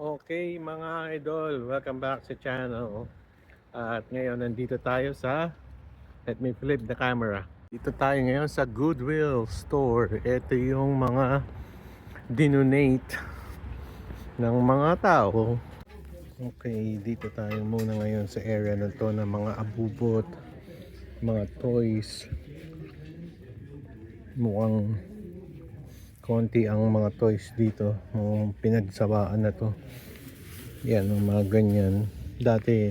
Okay mga idol, welcome back sa channel. At ngayon nandito tayo sa, let me flip the camera. Dito tayo ngayon sa Goodwill store. Ito yung mga dinonate ng mga tao. Okay, dito tayo muna ngayon sa area na to ng mga abubot, mga toys. Mukhang konti ang mga toys dito. Mukhang pinagsawaan na to. Yan, yung mga ganyan. Dati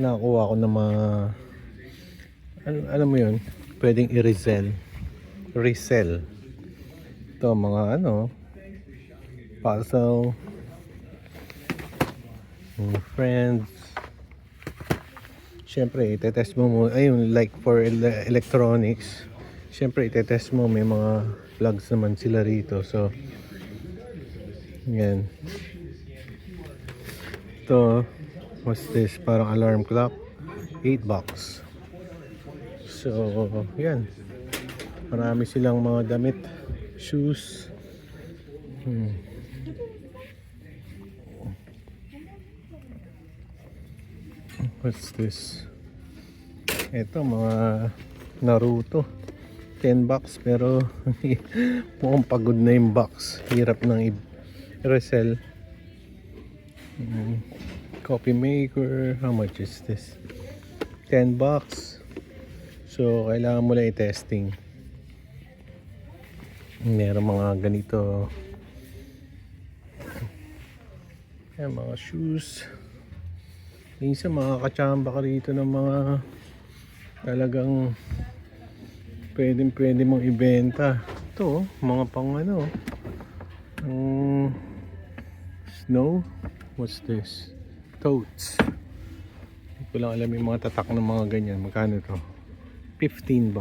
nakakuha ko ng mga alam mo yun, pwedeng resell ito mga puzzle, mga friends. Syempre itetest mo ayun, like for electronics, syempre itetest mo, may mga plugs naman sila rito. So yan, ito, what's this, parang alarm clock, $8. So yan, marami silang mga damit, shoes. What's this? Ito mga Naruto, $10 pero mukhang pagod na yung box, hirap nang i-resell. Coffee maker, how much is this? $10. So kailangan mo lang i-testing. Meron mga ganito, yan, mga shoes. Minsan makakatsamba ka rito ng mga talagang pwede mong ibenta. Ito, mga pang snow. What's this? Totes. Hindi ko lang alam yung mga tatak ng mga ganyan. Magkano to? $15.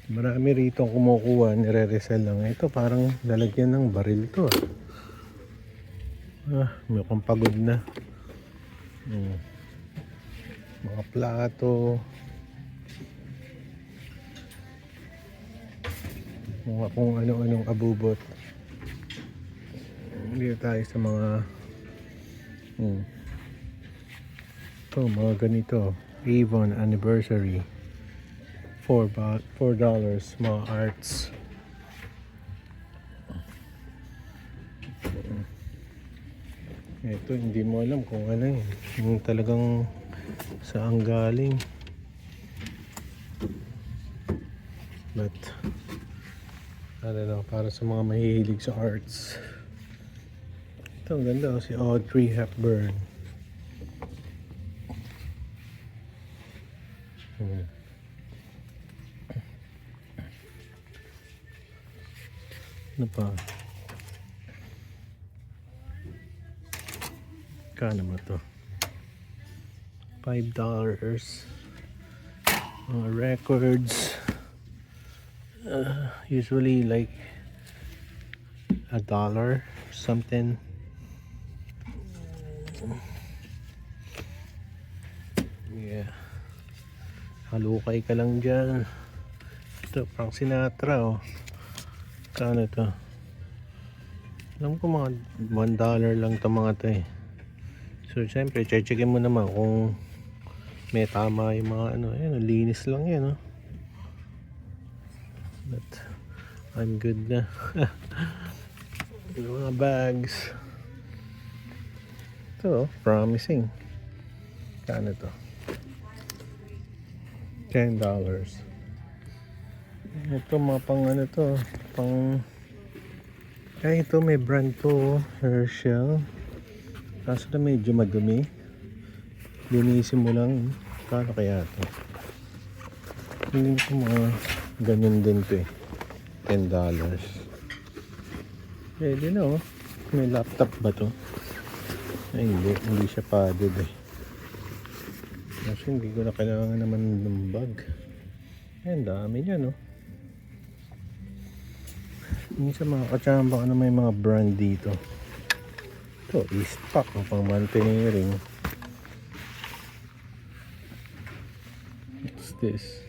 Marami rito kumukuha, nire-resell lang. Ito parang lalagyan ng baril to. May kong pagod na. Mga plato, mga kung ano-anong abubot. Dito tayo sa mga ito, mga ganito, Avon anniversary, $4, mga arts. Ito hindi mo alam kung ano yun, yung talagang saan galing, but I don't know, para sa mga mahihilig sa arts. Ito ang ganda, si Audrey Hepburn. Ano pa? Kano mo to? $5. Mga records, usually like $1 something. Yeah, halukay ka lang dyan. Ito pang Sinatra, oh. Kano to? Alam ko mga $1 lang to mga to eh. So syempre checkin mo naman kung may tama yung mga ayan, linis lang yan, oh. But I'm good na. Yung mga bags, ito, promising. Kano to? $10. Ito mga pang to, pang, ay ito may brand to, Herschel. Kaso na medyo madumi, linisin mo lang. Kano kaya to? Hindi ko mga ganyan din to eh, $10. Pwede na, oh. May laptop ba to? Ay hindi siya padded eh. Kasi hindi ko na kailangan naman ng bag. Ayan, dami niya, no? Minsan makakatsamba ka na may mga brand dito. Ito, Eastpak, pang mountaineering. What's this?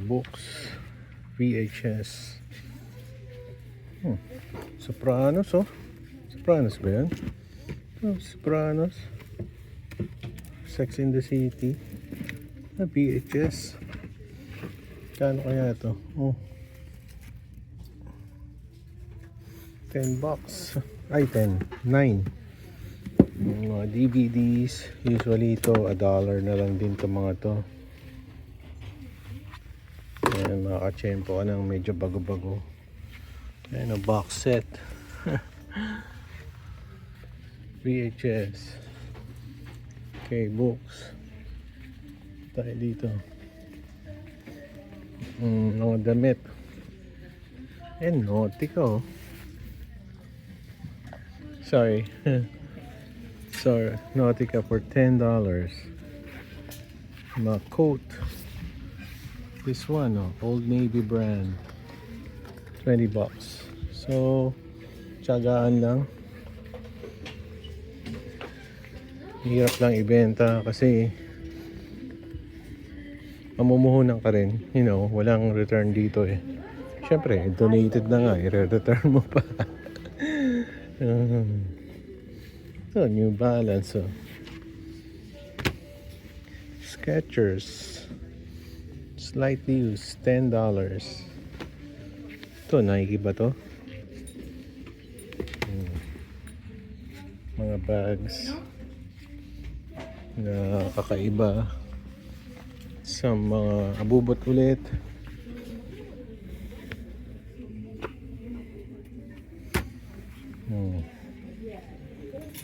Books, VHS. Sopranos, oh. Sopranos ba yan? Sopranos. Sex in the City. VHS. Kano kaya ito? $10. Ay, 10. 9. Yung mga DVDs. Usually ito, $1 na lang din ito mga to. Ayan, makakachempo ka ng medyo bago-bago. Ayan, box set. VHS. Okay, books. Tayo dito. Mga damit. Nautica, oh. Sorry. Sorry, Nautica for $10. Mga coat. This one, Old Navy brand. $20. So, tiyagaan lang. Hirap lang ibenta kasi mamumuhunan ka rin. Walang return dito eh. Siyempre, donated na nga. I-return mo pa. New Balance. Skechers. Slightly used. $10. Ito, Nike ba to? Mga bags na kakaiba sa mga abubot ulit.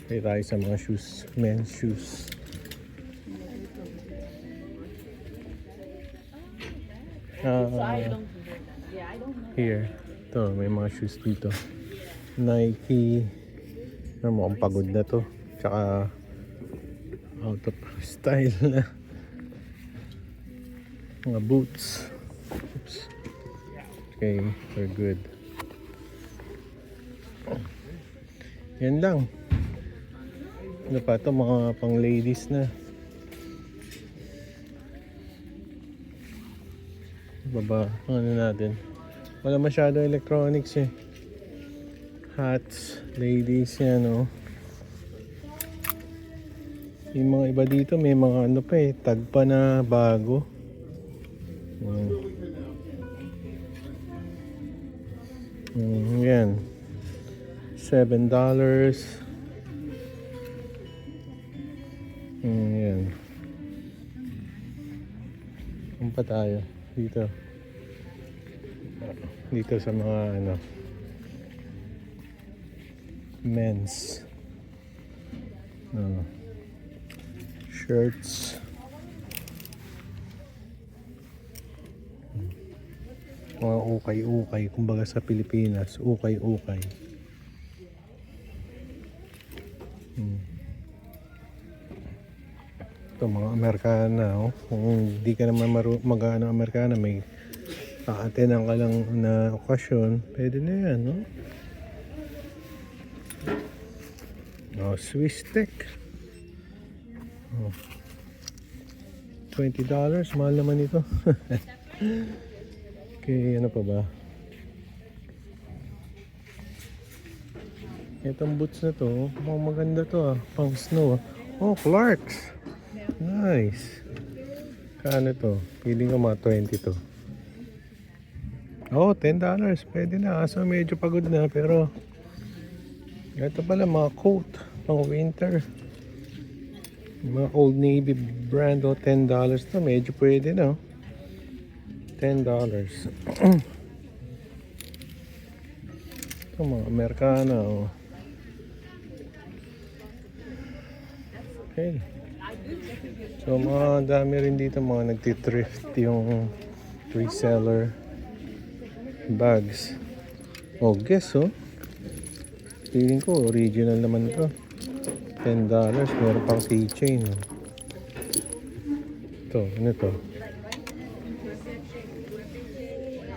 Kaya tayo sa mga shoes, men's shoes. Here, ito may mga shoes dito. Nike. Mukhang pagod na to. Tsaka out of style na. Mga boots. Oops. Okay, we're good. Yan lang. Ano pa ito? Mga pang ladies na. Baba, ano natin? Wala masyado electronics eh. Hats, ladies yan, Yung mga iba dito may mga ano pa eh, tag pa na bago. Yan. $7. Yan. Kung pa tayo dito sa mga men's shirts, mga ukay-ukay, kumbaga sa Pilipinas, ukay-ukay. Ito mga Amerikana, kung hindi ka naman mag-ano Amerikana, may aatenan ka lang na okasyon, pwede na yan, Swiss Tech. $20, mahal naman ito. Okay, ano pa ba? Itong boots na to, maganda to pang snow. Clarks. Nice. Kano to? Feeling ko mga 20 to. $10. Pwede na. So medyo pagod na pero ito pala mga coat pang winter. Mga Old Navy brand $10 to. Medyo pwede na. $10. Ito mga Amerikana. Okay. So mga dami rin dito mga nagtitrift yung reseller bags. Guess feeling ko original naman ito. $10. Meron pang keychain. Ito, ano ito?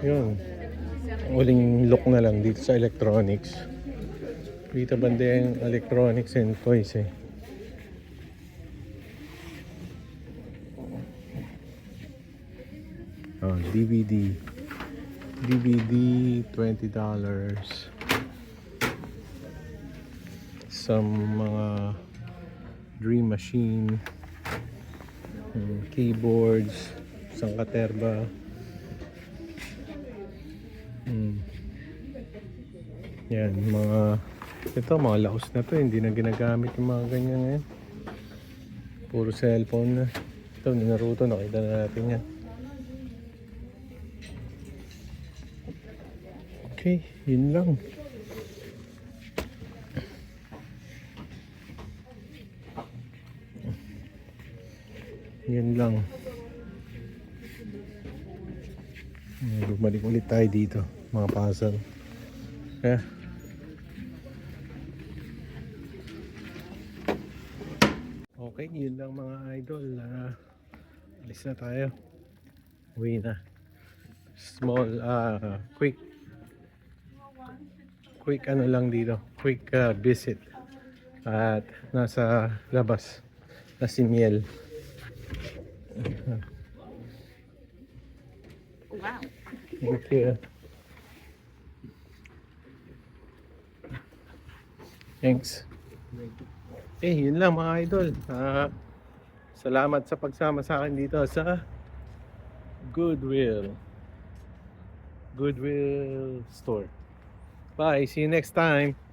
Yun. Uling look na lang dito sa electronics. Dito banda yung electronics and toys eh. Oh, DVD. DVD, $20. Some mga Dream Machine, keyboards, isang katerba. Yan, mga laos na to, hindi na ginagamit yung mga ganyan ngayon. Puro cellphone na. Ito, ni Naruto, nakita na natin yan. Okay, yun lang. Yun lang. Bumalik ulit tayo dito, mga puzzle. Yeah. Okay, yun lang mga idol. Alis na tayo. Uwi na. Small, quick ano lang dito. Quick visit. At nasa labas na si Miel. Wow. Thank you. Thanks. Yun lang mga idol. Salamat sa pagsama sa akin dito sa Goodwill Store. Bye. See you next time.